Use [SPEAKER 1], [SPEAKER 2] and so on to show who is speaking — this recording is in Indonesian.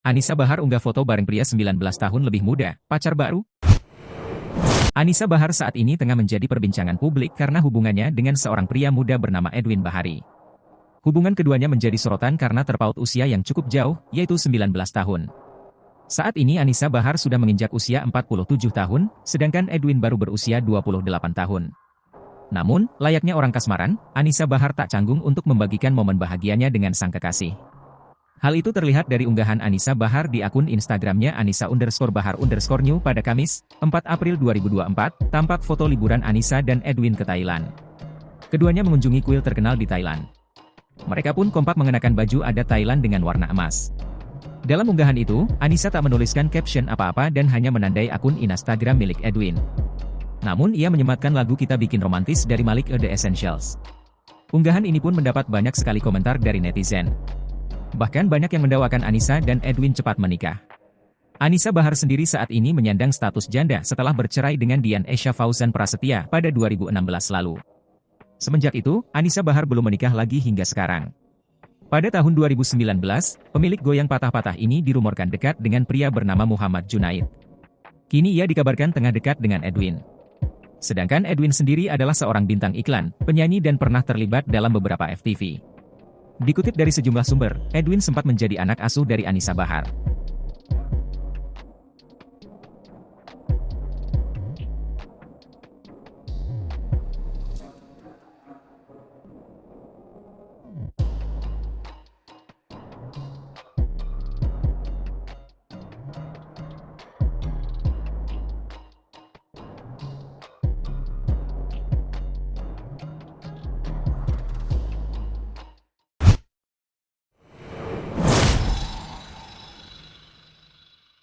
[SPEAKER 1] Anisa Bahar unggah foto bareng pria 19 tahun lebih muda, pacar baru. Anisa Bahar saat ini tengah menjadi perbincangan publik karena hubungannya dengan seorang pria muda bernama Edwin Bahari. Hubungan keduanya menjadi sorotan karena terpaut usia yang cukup jauh, yaitu 19 tahun. Saat ini Anisa Bahar sudah menginjak usia 47 tahun, sedangkan Edwin baru berusia 28 tahun. Namun, layaknya orang kasmaran, Anisa Bahar tak canggung untuk membagikan momen bahagianya dengan sang kekasih. Hal itu terlihat dari unggahan Anisa Bahar di akun Instagramnya Anisa_Bahar_new pada Kamis, 4 April 2024, tampak foto liburan Anisa dan Edwin ke Thailand. Keduanya mengunjungi kuil terkenal di Thailand. Mereka pun kompak mengenakan baju adat Thailand dengan warna emas. Dalam unggahan itu, Anisa tak menuliskan caption apa-apa dan hanya menandai akun Instagram milik Edwin. Namun ia menyematkan lagu Kita Bikin Romantis dari Malik The Essentials. Unggahan ini pun mendapat banyak sekali komentar dari netizen. Bahkan banyak yang mendakwakan Anisa dan Edwin cepat menikah. Anisa Bahar sendiri saat ini menyandang status janda setelah bercerai dengan Dian Esha Fauzan Prasetya pada 2016 lalu. Semenjak itu, Anisa Bahar belum menikah lagi hingga sekarang. Pada tahun 2019, pemilik goyang patah-patah ini dirumorkan dekat dengan pria bernama Muhammad Junaid. Kini ia dikabarkan tengah dekat dengan Edwin. Sedangkan Edwin sendiri adalah seorang bintang iklan, penyanyi dan pernah terlibat dalam beberapa FTV. Dikutip dari sejumlah sumber, Edwin sempat menjadi anak asuh dari Anisa Bahar.